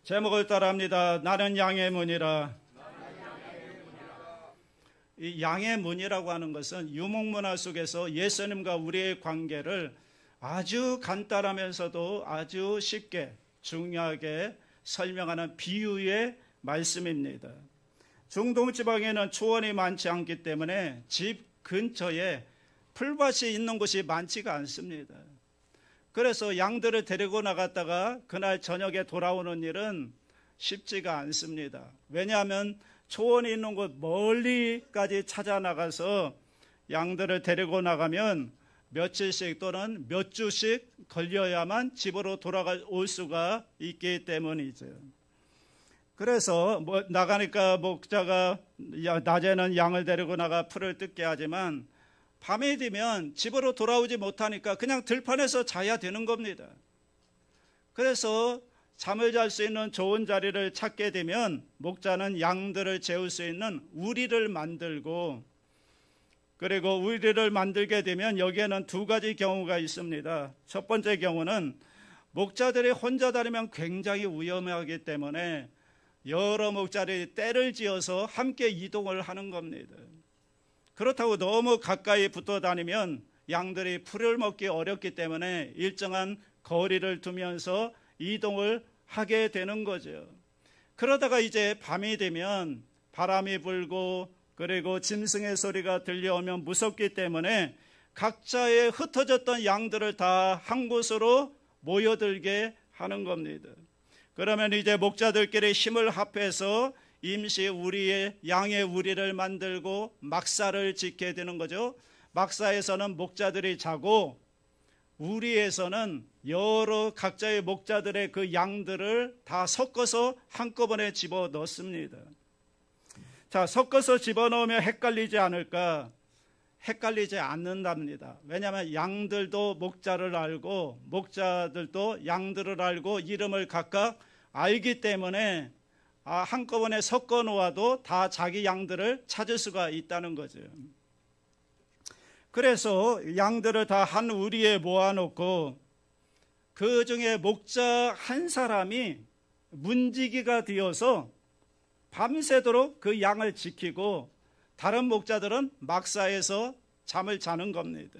제목을 따라합니다. 나는 양의 문이라. 이 양의 문이라고 하는 것은 유목문화 속에서 예수님과 우리의 관계를 아주 간단하면서도 아주 쉽게 중요하게 설명하는 비유의 말씀입니다. 중동 지방에는 초원이 많지 않기 때문에 집 근처에 풀밭이 있는 곳이 많지가 않습니다. 그래서 양들을 데리고 나갔다가 그날 저녁에 돌아오는 일은 쉽지가 않습니다. 왜냐하면 초원이 있는 곳 멀리까지 찾아 나가서 양들을 데리고 나가면 며칠씩 또는 몇 주씩 걸려야만 집으로 돌아올 수가 있기 때문이죠. 그래서 나가니까 목자가 낮에는 양을 데리고 나가 풀을 뜯게 하지만 밤이 되면 집으로 돌아오지 못하니까 그냥 들판에서 자야 되는 겁니다. 그래서 잠을 잘 수 있는 좋은 자리를 찾게 되면 목자는 양들을 재울 수 있는 우리를 만들고, 그리고 우리를 만들게 되면 여기에는 두 가지 경우가 있습니다. 첫 번째 경우는 목자들이 혼자 다니면 굉장히 위험하기 때문에 여러 목자들이 떼를 지어서 함께 이동을 하는 겁니다. 그렇다고 너무 가까이 붙어 다니면 양들이 풀을 먹기 어렵기 때문에 일정한 거리를 두면서 이동을 하게 되는 거죠. 그러다가 이제 밤이 되면 바람이 불고 그리고 짐승의 소리가 들려오면 무섭기 때문에 각자의 흩어졌던 양들을 다 한 곳으로 모여들게 하는 겁니다. 그러면 이제 목자들끼리 힘을 합해서 임시 우리의 양의 우리를 만들고 막사를 짓게 되는 거죠. 막사에서는 목자들이 자고 우리에서는 여러 각자의 목자들의 그 양들을 다 섞어서 한꺼번에 집어 넣습니다. 자, 섞어서 집어넣으면 헷갈리지 않을까? 헷갈리지 않는답니다. 왜냐하면 양들도 목자를 알고 목자들도 양들을 알고 이름을 각각 알기 때문에 한꺼번에 섞어 놓아도 다 자기 양들을 찾을 수가 있다는 거죠. 그래서 양들을 다 한 우리에 모아놓고 그 중에 목자 한 사람이 문지기가 되어서 밤새도록 그 양을 지키고 다른 목자들은 막사에서 잠을 자는 겁니다.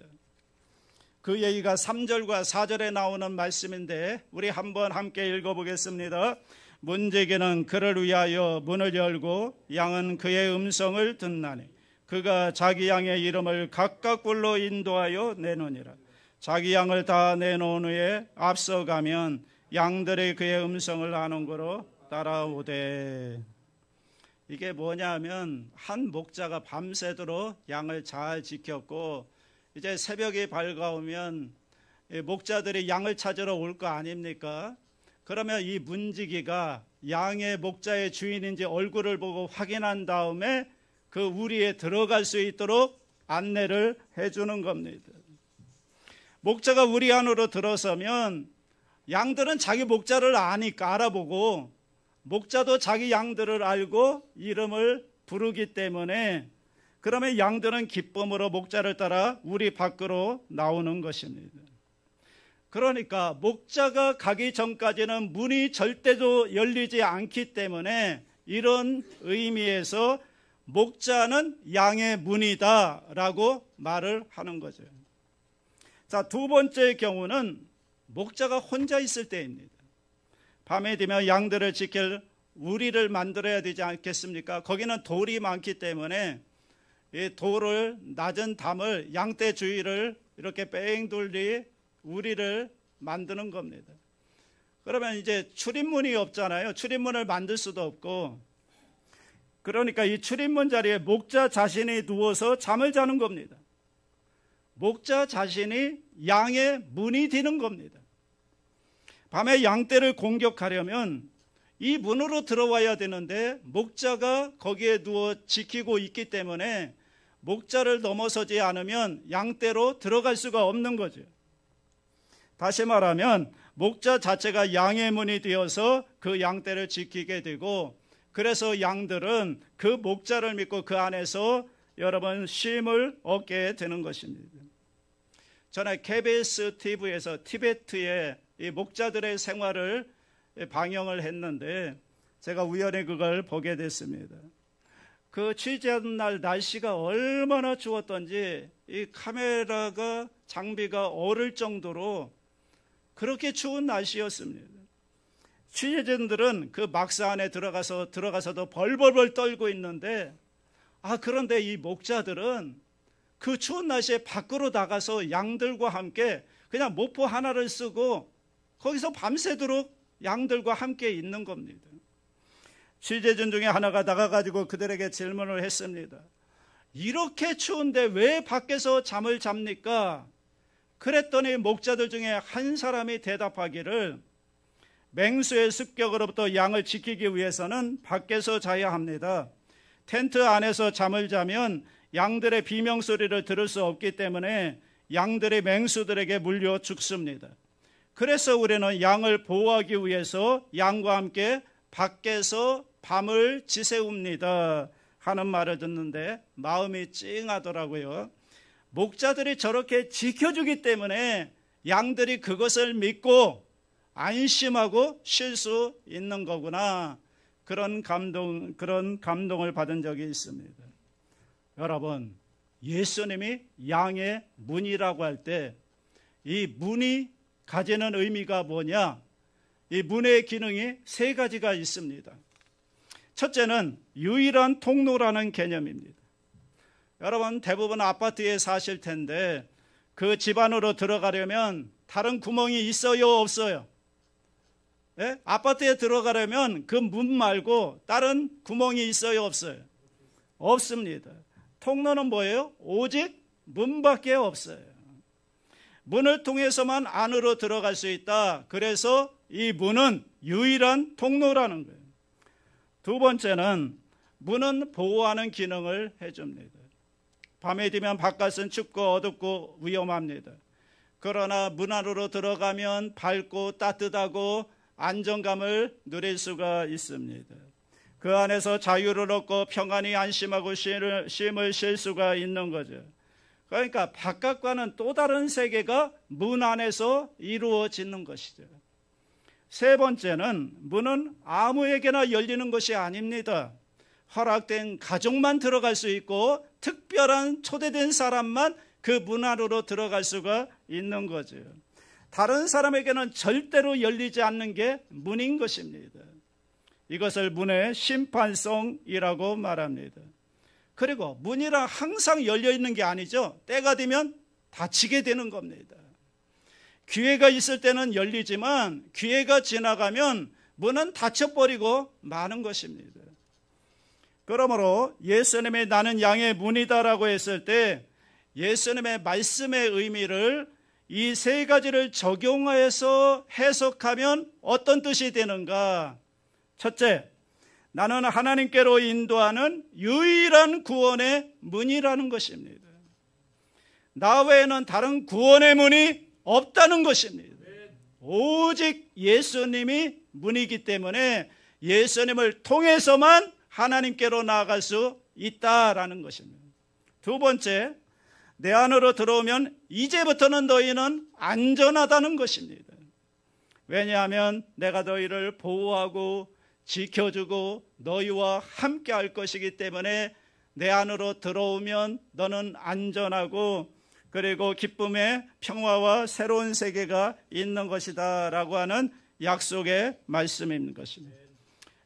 그 얘기가 3절과 4절에 나오는 말씀인데 우리 한번 함께 읽어보겠습니다. 문지기는 그를 위하여 문을 열고 양은 그의 음성을 듣나니 그가 자기 양의 이름을 각각 불러 인도하여 내노니라. 자기 양을 다 내놓은 후에 앞서가면 양들이 그의 음성을 아는 거로 따라오되. 이게 뭐냐 하면 한 목자가 밤새도록 양을 잘 지켰고 이제 새벽이 밝아오면 목자들이 양을 찾으러 올 거 아닙니까? 그러면 이 문지기가 양의 목자의 주인인지 얼굴을 보고 확인한 다음에 그 우리에 들어갈 수 있도록 안내를 해주는 겁니다. 목자가 우리 안으로 들어서면 양들은 자기 목자를 아니까 알아보고 목자도 자기 양들을 알고 이름을 부르기 때문에 그러면 양들은 기쁨으로 목자를 따라 우리 밖으로 나오는 것입니다. 그러니까 목자가 가기 전까지는 문이 절대로 열리지 않기 때문에 이런 의미에서 목자는 양의 문이다라고 말을 하는 거죠. 자, 두 번째 경우는 목자가 혼자 있을 때입니다. 밤에 되면 양들을 지킬 우리를 만들어야 되지 않겠습니까? 거기는 돌이 많기 때문에 이 돌을 낮은 담을 양떼 주위를 이렇게 뺑 돌리 우리를 만드는 겁니다. 그러면 이제 출입문이 없잖아요. 출입문을 만들 수도 없고 그러니까 이 출입문 자리에 목자 자신이 누워서 잠을 자는 겁니다. 목자 자신이 양의 문이 되는 겁니다. 밤에 양떼를 공격하려면 이 문으로 들어와야 되는데 목자가 거기에 누워 지키고 있기 때문에 목자를 넘어서지 않으면 양떼로 들어갈 수가 없는 거죠. 다시 말하면 목자 자체가 양의 문이 되어서 그 양떼를 지키게 되고 그래서 양들은 그 목자를 믿고 그 안에서 여러분 쉼을 얻게 되는 것입니다. 전에 KBS TV에서 티베트의 이 목자들의 생활을 방영을 했는데 제가 우연히 그걸 보게 됐습니다. 그 취재하는 날 날씨가 얼마나 추웠던지 이 카메라가 장비가 얼을 정도로 그렇게 추운 날씨였습니다. 취재진들은 그 막사 안에 들어가서도 벌벌벌 떨고 있는데 그런데 이 목자들은 그 추운 날씨에 밖으로 나가서 양들과 함께 그냥 모포 하나를 쓰고 거기서 밤새도록 양들과 함께 있는 겁니다. 취재진 중에 하나가 나가가지고 그들에게 질문을 했습니다. 이렇게 추운데 왜 밖에서 잠을 잡니까? 그랬더니 목자들 중에 한 사람이 대답하기를 맹수의 습격으로부터 양을 지키기 위해서는 밖에서 자야 합니다. 텐트 안에서 잠을 자면 양들의 비명소리를 들을 수 없기 때문에 양들이 맹수들에게 물려 죽습니다. 그래서 우리는 양을 보호하기 위해서 양과 함께 밖에서 밤을 지새웁니다 하는 말을 듣는데 마음이 찡하더라고요. 목자들이 저렇게 지켜주기 때문에 양들이 그것을 믿고 안심하고 쉴 수 있는 거구나. 그런 감동을 받은 적이 있습니다. 여러분, 예수님이 양의 문이라고 할 때 이 문이 가지는 의미가 뭐냐? 이 문의 기능이 세 가지가 있습니다. 첫째는 유일한 통로라는 개념입니다. 여러분 대부분 아파트에 사실 텐데 그 집 안으로 들어가려면 다른 구멍이 있어요, 없어요? 네? 아파트에 들어가려면 그 문 말고 다른 구멍이 있어요, 없어요? 없습니다. 통로는 뭐예요? 오직 문밖에 없어요. 문을 통해서만 안으로 들어갈 수 있다. 그래서 이 문은 유일한 통로라는 거예요. 두 번째는 문은 보호하는 기능을 해줍니다. 밤에 되면 바깥은 춥고 어둡고 위험합니다. 그러나 문 안으로 들어가면 밝고 따뜻하고 안정감을 누릴 수가 있습니다. 그 안에서 자유를 얻고 평안히 안심하고 쉼을 쉴 수가 있는 거죠. 그러니까 바깥과는 또 다른 세계가 문 안에서 이루어지는 것이죠. 세 번째는 문은 아무에게나 열리는 것이 아닙니다. 허락된 가족만 들어갈 수 있고 특별한 초대된 사람만 그 문 안으로 들어갈 수가 있는 거죠. 다른 사람에게는 절대로 열리지 않는 게 문인 것입니다. 이것을 문의 심판성이라고 말합니다. 그리고 문이란 항상 열려 있는 게 아니죠. 때가 되면 닫히게 되는 겁니다. 기회가 있을 때는 열리지만 기회가 지나가면 문은 닫혀버리고 마는 것입니다. 그러므로 예수님이 나는 양의 문이다라고 했을 때 예수님의 말씀의 의미를 이 세 가지를 적용해서 해석하면 어떤 뜻이 되는가? 첫째, 나는 하나님께로 인도하는 유일한 구원의 문이라는 것입니다. 나 외에는 다른 구원의 문이 없다는 것입니다. 오직 예수님이 문이기 때문에 예수님을 통해서만 하나님께로 나아갈 수 있다라는 것입니다. 두 번째, 내 안으로 들어오면 이제부터는 너희는 안전하다는 것입니다. 왜냐하면 내가 너희를 보호하고 지켜주고 너희와 함께 할 것이기 때문에 내 안으로 들어오면 너는 안전하고 그리고 기쁨의 평화와 새로운 세계가 있는 것이다 라고 하는 약속의 말씀인 것입니다.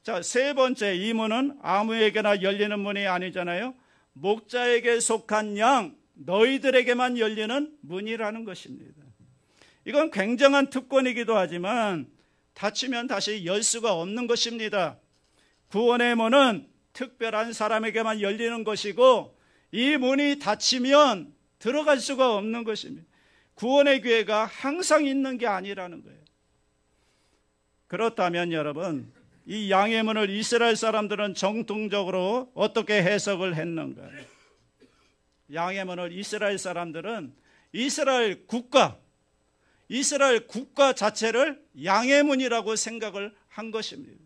자, 세 번째, 이 문은 아무에게나 열리는 문이 아니잖아요. 목자에게 속한 양, 너희들에게만 열리는 문이라는 것입니다. 이건 굉장한 특권이기도 하지만 닫히면 다시 열 수가 없는 것입니다. 구원의 문은 특별한 사람에게만 열리는 것이고 이 문이 닫히면 들어갈 수가 없는 것입니다. 구원의 기회가 항상 있는 게 아니라는 거예요. 그렇다면 여러분, 이 양의 문을 이스라엘 사람들은 정통적으로 어떻게 해석을 했는가? 양의 문을 이스라엘 사람들은 이스라엘 국가 자체를 양의 문이라고 생각을 한 것입니다.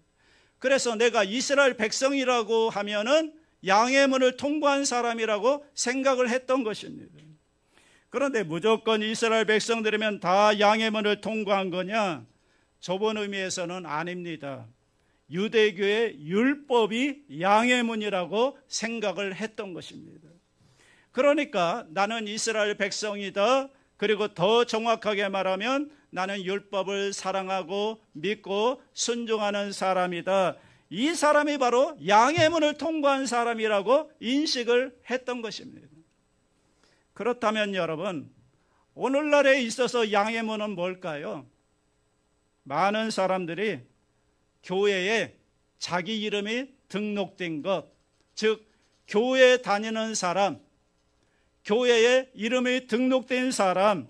그래서 내가 이스라엘 백성이라고 하면은 양의 문을 통과한 사람이라고 생각을 했던 것입니다. 그런데 무조건 이스라엘 백성들이면 다 양의 문을 통과한 거냐? 좁은 의미에서는 아닙니다. 유대교의 율법이 양해문이라고 생각을 했던 것입니다. 그러니까 나는 이스라엘 백성이다. 그리고 더 정확하게 말하면 나는 율법을 사랑하고 믿고 순종하는 사람이다. 이 사람이 바로 양해문을 통과한 사람이라고 인식을 했던 것입니다. 그렇다면 여러분, 오늘날에 있어서 양해문은 뭘까요? 많은 사람들이 교회에 자기 이름이 등록된 것, 즉 교회에 다니는 사람, 교회에 이름이 등록된 사람,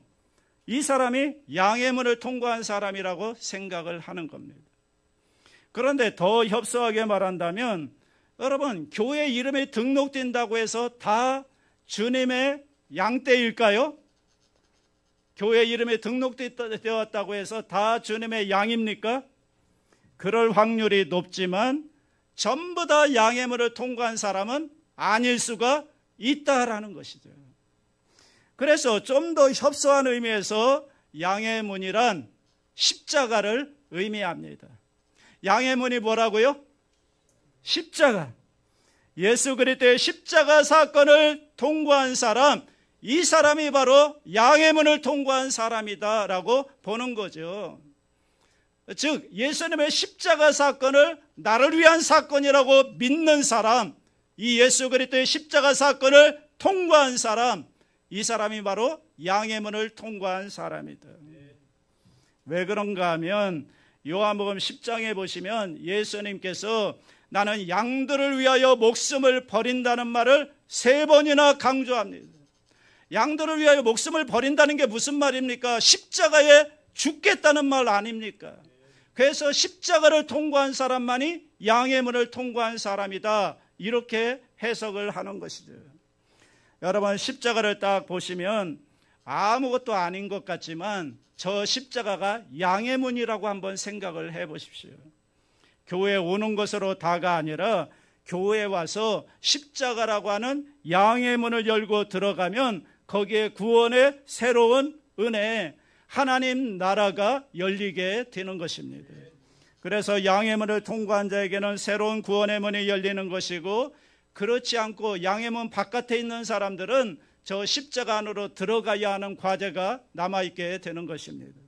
이 사람이 양해문을 통과한 사람이라고 생각을 하는 겁니다. 그런데 더 협소하게 말한다면 여러분, 교회 이름이 등록된다고 해서 다 주님의 양떼일까요? 교회 이름이 등록되었다고 해서 다 주님의 양입니까? 그럴 확률이 높지만 전부 다 양해문을 통과한 사람은 아닐 수가 있다라는 것이죠. 그래서 좀 더 협소한 의미에서 양해문이란 십자가를 의미합니다. 양해문이 뭐라고요? 십자가. 예수 그리스도의 십자가 사건을 통과한 사람, 이 사람이 바로 양해문을 통과한 사람이다라고 보는 거죠. 즉 예수님의 십자가 사건을 나를 위한 사건이라고 믿는 사람, 이 예수 그리스도의 십자가 사건을 통과한 사람, 이 사람이 바로 양해문을 통과한 사람이다. 왜 그런가 하면 요한복음 10장에 보시면 예수님께서 나는 양들을 위하여 목숨을 버린다는 말을 3번이나 강조합니다. 양들을 위하여 목숨을 버린다는 게 무슨 말입니까? 십자가에 죽겠다는 말 아닙니까? 그래서 십자가를 통과한 사람만이 양해문을 통과한 사람이다, 이렇게 해석을 하는 것이죠. 여러분, 십자가를 딱 보시면 아무것도 아닌 것 같지만 저 십자가가 양해문이라고 한번 생각을 해보십시오. 교회에 오는 것으로 다가 아니라 교회에 와서 십자가라고 하는 양해문을 열고 들어가면 거기에 구원의 새로운 은혜, 하나님 나라가 열리게 되는 것입니다. 그래서 양해문을 통과한 자에게는 새로운 구원의 문이 열리는 것이고, 그렇지 않고 양해문 바깥에 있는 사람들은 저 십자가 안으로 들어가야 하는 과제가 남아있게 되는 것입니다.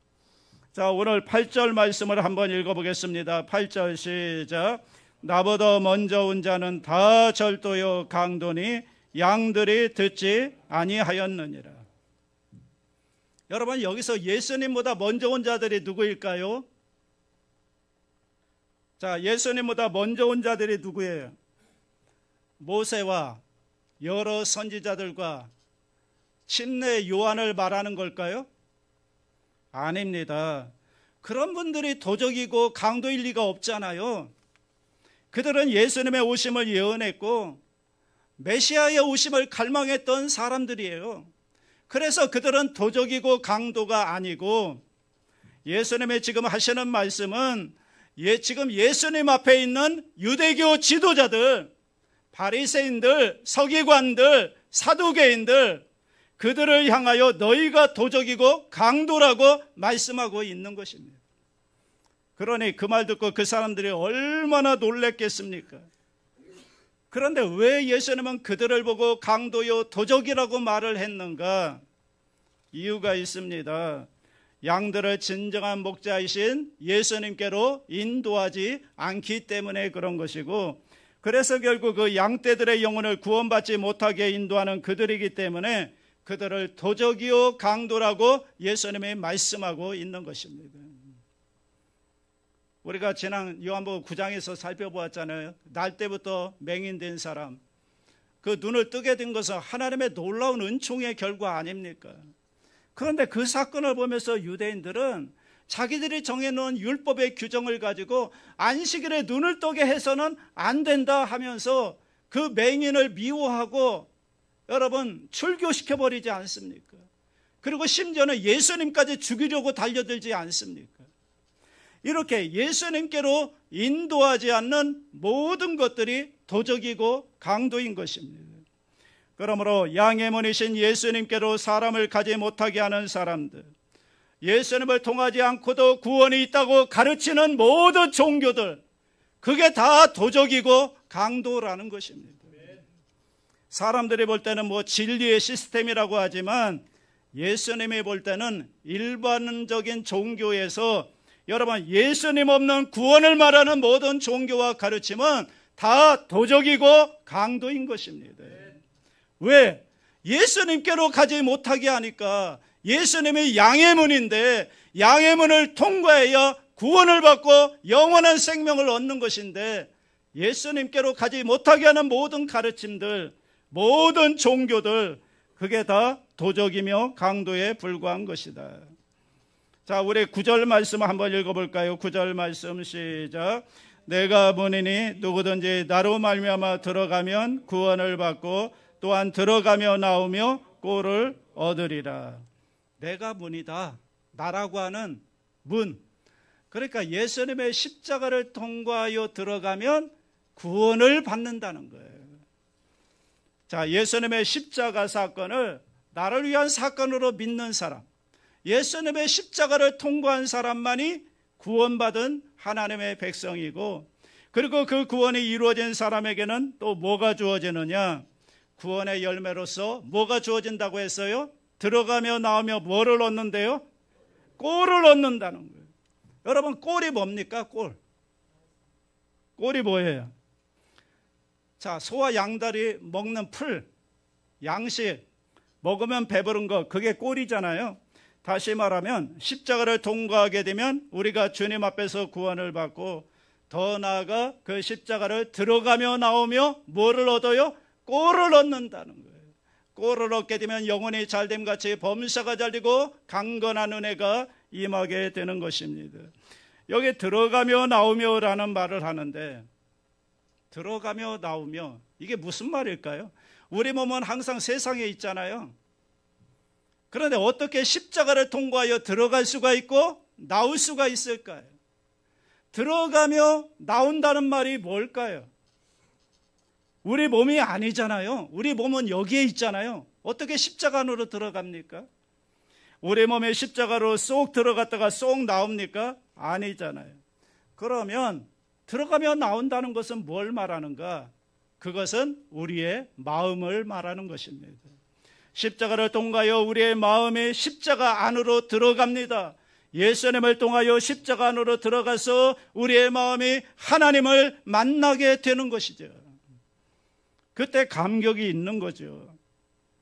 자, 오늘 8절 말씀을 한번 읽어보겠습니다. 8절 시작. 나보다 먼저 온 자는 다 절도요 강도니 양들이 듣지 아니하였느니라. 여러분, 여기서 예수님보다 먼저 온 자들이 누구일까요? 자, 예수님보다 먼저 온 자들이 누구예요? 모세와 여러 선지자들과 침례 요한을 말하는 걸까요? 아닙니다. 그런 분들이 도적이고 강도일 리가 없잖아요. 그들은 예수님의 오심을 예언했고 메시아의 오심을 갈망했던 사람들이에요. 그래서 그들은 도적이고 강도가 아니고, 예수님의 지금 하시는 말씀은 지금 예수님 앞에 있는 유대교 지도자들, 바리새인들, 서기관들, 사두개인들, 그들을 향하여 너희가 도적이고 강도라고 말씀하고 있는 것입니다. 그러니 그 말 듣고 그 사람들이 얼마나 놀랬겠습니까? 그런데 왜 예수님은 그들을 보고 강도요 도적이라고 말을 했는가? 이유가 있습니다. 양들을 진정한 목자이신 예수님께로 인도하지 않기 때문에 그런 것이고, 그래서 결국 그 양떼들의 영혼을 구원받지 못하게 인도하는 그들이기 때문에 그들을 도적이요 강도라고 예수님이 말씀하고 있는 것입니다. 우리가 지난 요한복음 9장에서 살펴보았잖아요. 날 때부터 맹인된 사람, 그 눈을 뜨게 된 것은 하나님의 놀라운 은총의 결과 아닙니까? 그런데 그 사건을 보면서 유대인들은 자기들이 정해놓은 율법의 규정을 가지고 안식일에 눈을 뜨게 해서는 안 된다 하면서 그 맹인을 미워하고 여러분 출교시켜버리지 않습니까? 그리고 심지어는 예수님까지 죽이려고 달려들지 않습니까? 이렇게 예수님께로 인도하지 않는 모든 것들이 도적이고 강도인 것입니다. 그러므로 양해문이신 예수님께로 사람을 가지 못하게 하는 사람들, 예수님을 통하지 않고도 구원이 있다고 가르치는 모든 종교들, 그게 다 도적이고 강도라는 것입니다. 사람들이 볼 때는 뭐 진리의 시스템이라고 하지만 예수님이 볼 때는 일반적인 종교에서 여러분 예수님 없는 구원을 말하는 모든 종교와 가르침은 다 도적이고 강도인 것입니다. 왜? 예수님께로 가지 못하게 하니까. 예수님이 양의 문인데 양의 문을 통과해야 구원을 받고 영원한 생명을 얻는 것인데 예수님께로 가지 못하게 하는 모든 가르침들, 모든 종교들, 그게 다 도적이며 강도에 불과한 것이다. 자, 우리 9절 말씀 한번 읽어볼까요? 9절 말씀 시작. 내가 문이니 누구든지 나로 말미암아 들어가면 구원을 받고 또한 들어가며 나오며 꼴을 얻으리라. 내가 문이다. 나라고 하는 문. 그러니까 예수님의 십자가를 통과하여 들어가면 구원을 받는다는 거예요. 자, 예수님의 십자가 사건을 나를 위한 사건으로 믿는 사람, 예수님의 십자가를 통과한 사람만이 구원받은 하나님의 백성이고, 그리고 그 구원이 이루어진 사람에게는 또 뭐가 주어지느냐? 구원의 열매로서 뭐가 주어진다고 했어요? 들어가며 나오며 뭐를 얻는데요? 꼴을 얻는다는 거예요. 여러분, 꼴이 뭡니까? 꼴이 뭐예요? 자, 소와 양들이 먹는 풀, 양식, 먹으면 배부른 거, 그게 꼴이잖아요. 다시 말하면 십자가를 통과하게 되면 우리가 주님 앞에서 구원을 받고 더 나아가 그 십자가를 들어가며 나오며 뭐를 얻어요? 꼴을 얻는다는 거예요. 꼴을 얻게 되면 영혼이 잘됨같이 범사가 잘되고 강건한 은혜가 임하게 되는 것입니다. 여기 들어가며 나오며 라는 말을 하는데, 들어가며 나오며 이게 무슨 말일까요? 우리 몸은 항상 세상에 있잖아요. 그런데 어떻게 십자가를 통과하여 들어갈 수가 있고 나올 수가 있을까요? 들어가며 나온다는 말이 뭘까요? 우리 몸이 아니잖아요. 우리 몸은 여기에 있잖아요. 어떻게 십자가 안으로 들어갑니까? 우리 몸에 십자가로 쏙 들어갔다가 쏙 나옵니까? 아니잖아요. 그러면 들어가며 나온다는 것은 뭘 말하는가? 그것은 우리의 마음을 말하는 것입니다. 십자가를 통하여 우리의 마음이 십자가 안으로 들어갑니다. 예수님을 통하여 십자가 안으로 들어가서 우리의 마음이 하나님을 만나게 되는 것이죠. 그때 감격이 있는 거죠.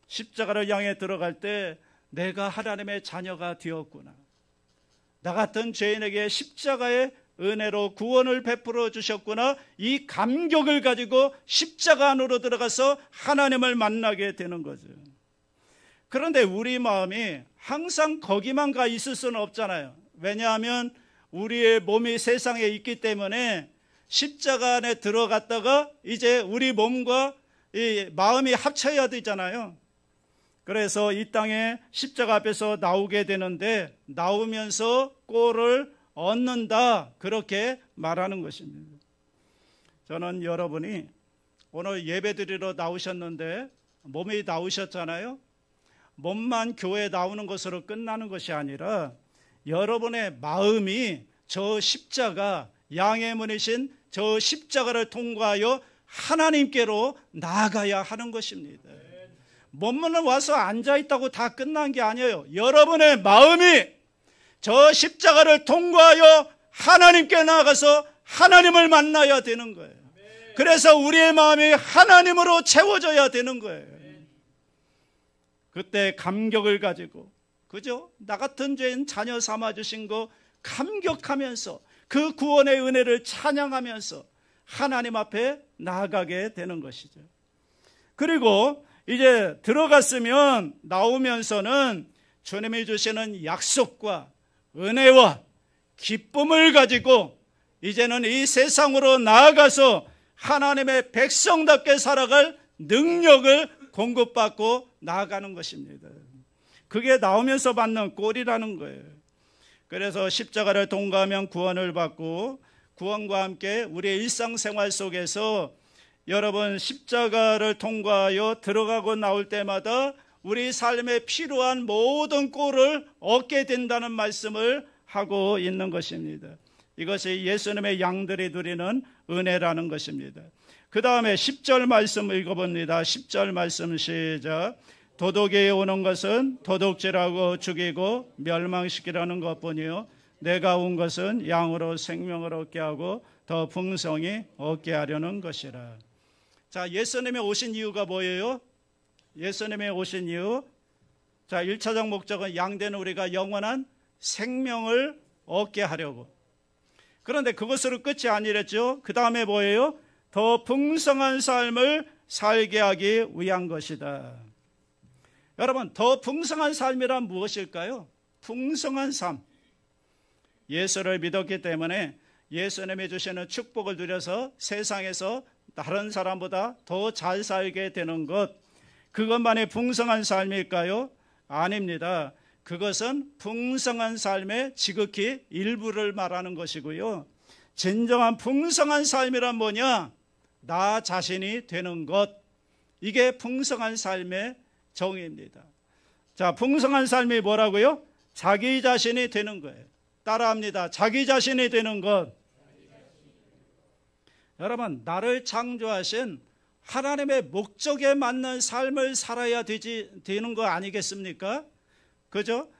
십자가를 향해 들어갈 때 내가 하나님의 자녀가 되었구나. 나 같은 죄인에게 십자가의 은혜로 구원을 베풀어 주셨구나. 이 감격을 가지고 십자가 안으로 들어가서 하나님을 만나게 되는 거죠. 그런데 우리 마음이 항상 거기만 가 있을 수는 없잖아요. 왜냐하면 우리의 몸이 세상에 있기 때문에 십자가 안에 들어갔다가 이제 우리 몸과 이 마음이 합쳐야 되잖아요. 그래서 이 땅에 십자가 앞에서 나오게 되는데 나오면서 꼴을 얻는다, 그렇게 말하는 것입니다. 저는 여러분이 오늘 예배드리러 나오셨는데 몸이 나오셨잖아요. 몸만 교회에 나오는 것으로 끝나는 것이 아니라 여러분의 마음이 저 십자가, 양의 문이신 저 십자가를 통과하여 하나님께로 나아가야 하는 것입니다. 몸만 와서 앉아있다고 다 끝난 게 아니에요. 여러분의 마음이 저 십자가를 통과하여 하나님께 나아가서 하나님을 만나야 되는 거예요. 그래서 우리의 마음이 하나님으로 채워져야 되는 거예요. 그때 감격을 가지고, 그죠? 나 같은 죄인 자녀 삼아주신 거 감격하면서 그 구원의 은혜를 찬양하면서 하나님 앞에 나아가게 되는 것이죠. 그리고 이제 들어갔으면 나오면서는 주님이 주시는 약속과 은혜와 기쁨을 가지고 이제는 이 세상으로 나아가서 하나님의 백성답게 살아갈 능력을 공급받고 나아가는 것입니다. 그게 나오면서 받는 꼴이라는 거예요. 그래서 십자가를 통과하면 구원을 받고 구원과 함께 우리의 일상생활 속에서 여러분 십자가를 통과하여 들어가고 나올 때마다 우리 삶에 필요한 모든 꼴을 얻게 된다는 말씀을 하고 있는 것입니다. 이것이 예수님의 양들이 누리는 은혜라는 것입니다. 그 다음에 10절 말씀 읽어봅니다. 10절 말씀 시작. 도둑이 오는 것은 도둑질하고 죽이고 멸망시키라는 것뿐이요 내가 온 것은 양으로 생명을 얻게 하고 더 풍성히 얻게 하려는 것이라. 자, 예수님이 오신 이유가 뭐예요? 예수님이 오신 이유, 자, 1차적 목적은 양되는 우리가 영원한 생명을 얻게 하려고. 그런데 그것으로 끝이 아니랬죠. 그 다음에 뭐예요? 더 풍성한 삶을 살게 하기 위한 것이다. 여러분, 더 풍성한 삶이란 무엇일까요? 풍성한 삶. 예수를 믿었기 때문에 예수님이 주시는 축복을 누려서 세상에서 다른 사람보다 더 잘 살게 되는 것, 그것만이 풍성한 삶일까요? 아닙니다. 그것은 풍성한 삶의 지극히 일부를 말하는 것이고요. 진정한 풍성한 삶이란 뭐냐? 나 자신이 되는 것. 이게 풍성한 삶의 정의입니다. 자, 풍성한 삶이 뭐라고요? 자기 자신이 되는 거예요. 따라합니다. 자기 자신이 되는 것. 여러분, 나를 창조하신 하나님의 목적에 맞는 삶을 살아야 되는 거 아니겠습니까? 그죠?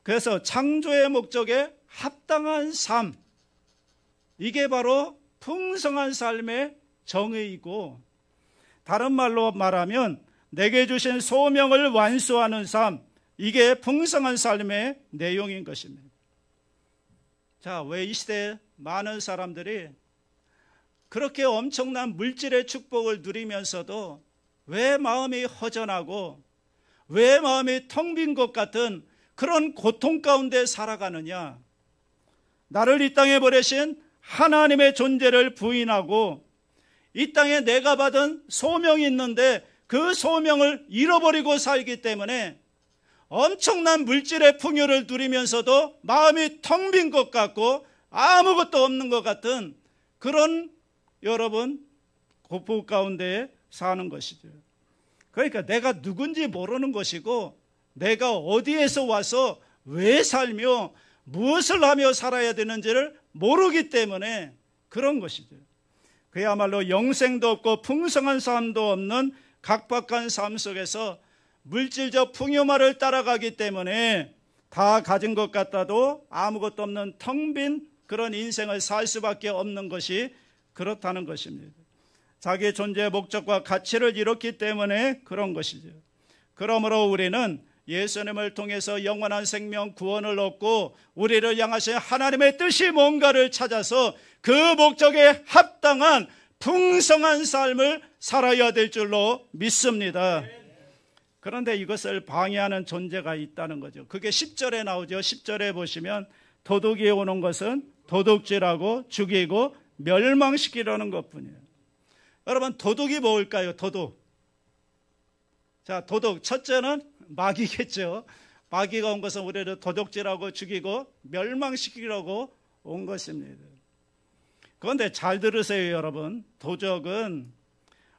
그래서 창조의 목적에 합당한 삶, 이게 바로 풍성한 삶의 정의이고, 다른 말로 말하면 내게 주신 소명을 완수하는 삶, 이게 풍성한 삶의 내용인 것입니다. 자, 왜 이 시대에 많은 사람들이 그렇게 엄청난 물질의 축복을 누리면서도 왜 마음이 허전하고 왜 마음이 텅 빈 것 같은 그런 고통 가운데 살아가느냐? 나를 이 땅에 보내신 하나님의 존재를 부인하고 이 땅에 내가 받은 소명이 있는데 그 소명을 잃어버리고 살기 때문에 엄청난 물질의 풍요를 누리면서도 마음이 텅 빈 것 같고 아무것도 없는 것 같은 그런 여러분 고통 가운데 사는 것이죠. 그러니까 내가 누군지 모르는 것이고 내가 어디에서 와서 왜 살며 무엇을 하며 살아야 되는지를 모르기 때문에 그런 것이죠. 그야말로 영생도 없고 풍성한 삶도 없는 각박한 삶 속에서 물질적 풍요만을 따라가기 때문에 다 가진 것 같아도 아무것도 없는 텅 빈 그런 인생을 살 수밖에 없는 것이 그렇다는 것입니다. 자기 존재의 목적과 가치를 잃었기 때문에 그런 것이죠. 그러므로 우리는 예수님을 통해서 영원한 생명 구원을 얻고 우리를 향하신 하나님의 뜻이 뭔가를 찾아서 그 목적에 합당한 풍성한 삶을 살아야 될 줄로 믿습니다. 그런데 이것을 방해하는 존재가 있다는 거죠. 그게 10절에 나오죠. 10절에 보시면 도둑이 오는 것은 도둑질하고 죽이고 멸망시키려는 것뿐이에요. 여러분, 도둑이 뭘까요? 도둑. 자, 도둑. 첫째는 마귀겠죠. 마귀가 온 것은 우리를 도둑질하고 죽이고 멸망시키려고 온 것입니다. 그런데 잘 들으세요, 여러분. 도적은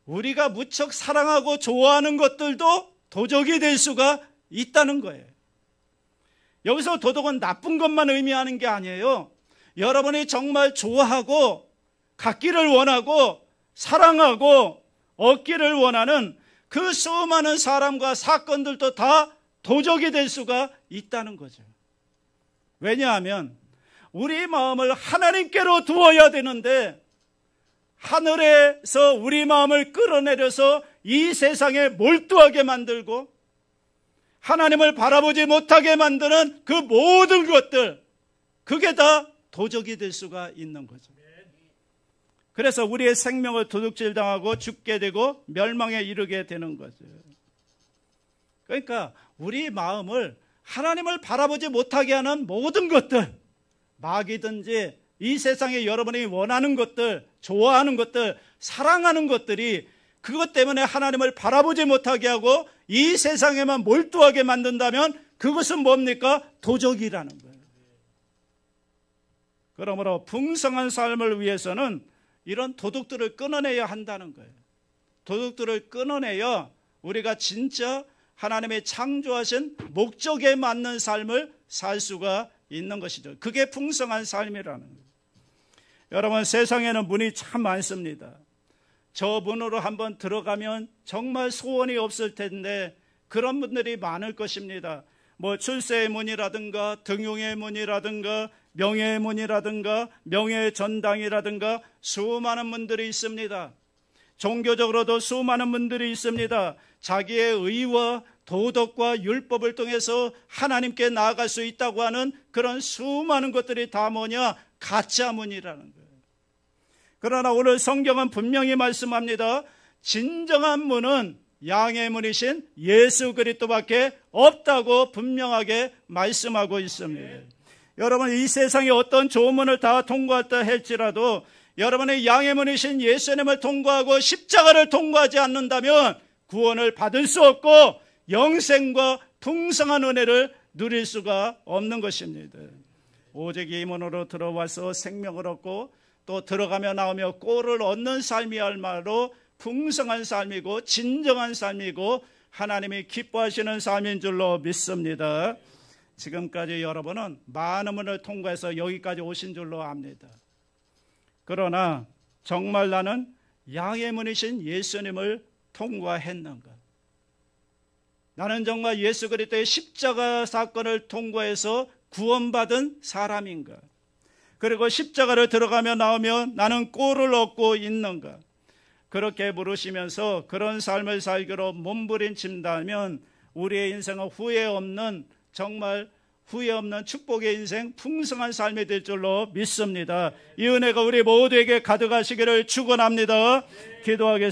우리가 무척 사랑하고 좋아하는 것들도 도적이 될 수가 있다는 거예요. 여기서 도둑은 나쁜 것만 의미하는 게 아니에요. 여러분이 정말 좋아하고 갖기를 원하고 사랑하고 얻기를 원하는 그 수많은 사람과 사건들도 다 도적이 될 수가 있다는 거죠. 왜냐하면 우리 마음을 하나님께로 두어야 되는데 하늘에서 우리 마음을 끌어내려서 이 세상에 몰두하게 만들고 하나님을 바라보지 못하게 만드는 그 모든 것들, 그게 다 도적이 될 수가 있는 거죠. 그래서 우리의 생명을 도둑질당하고 죽게 되고 멸망에 이르게 되는 거죠. 그러니까 우리 마음을 하나님을 바라보지 못하게 하는 모든 것들, 마귀든지 이 세상에 여러분이 원하는 것들, 좋아하는 것들, 사랑하는 것들이 그것 때문에 하나님을 바라보지 못하게 하고 이 세상에만 몰두하게 만든다면 그것은 뭡니까? 도적이라는 거예요. 그러므로 풍성한 삶을 위해서는 이런 도둑들을 끊어내야 한다는 거예요. 도둑들을 끊어내야 우리가 진짜 하나님의 창조하신 목적에 맞는 삶을 살 수가 있는 것이죠. 그게 풍성한 삶이라는 거예요. 여러분, 세상에는 문이 참 많습니다. 저 문으로 한번 들어가면 정말 소원이 없을 텐데 그런 분들이 많을 것입니다. 뭐 출세의 문이라든가 등용의 문이라든가 명예의 문이라든가 명예의 전당이라든가 수많은 분들이 있습니다. 종교적으로도 수많은 분들이 있습니다. 자기의 의와 도덕과 율법을 통해서 하나님께 나아갈 수 있다고 하는 그런 수많은 것들이 다 뭐냐? 가짜 문이라는 거예요. 그러나 오늘 성경은 분명히 말씀합니다. 진정한 문은 양의 문이신 예수 그리스도밖에 없다고 분명하게 말씀하고 있습니다. 여러분, 이 세상에 어떤 좋은 문을 다 통과했다 할지라도 여러분의 양의 문이신 예수님을 통과하고 십자가를 통과하지 않는다면 구원을 받을 수 없고 영생과 풍성한 은혜를 누릴 수가 없는 것입니다. 오직 이 문으로 들어와서 생명을 얻고 또 들어가며 나오며 꼴을 얻는 삶이야말로 풍성한 삶이고 진정한 삶이고 하나님이 기뻐하시는 삶인 줄로 믿습니다. 지금까지 여러분은 많은 문을 통과해서 여기까지 오신 줄로 압니다. 그러나 정말 나는 양의 문이신 예수님을 통과했는가? 나는 정말 예수 그리스도의 십자가 사건을 통과해서 구원받은 사람인가? 그리고 십자가를 들어가며 나오며 나는 꼴을 얻고 있는가? 그렇게 물으시면서 그런 삶을 살기로 몸부림친다면 우리의 인생은 후회 없는, 정말 후회 없는 축복의 인생, 풍성한 삶이 될 줄로 믿습니다. 이 은혜가 우리 모두에게 가득하시기를 축원합니다. 기도하겠습니다.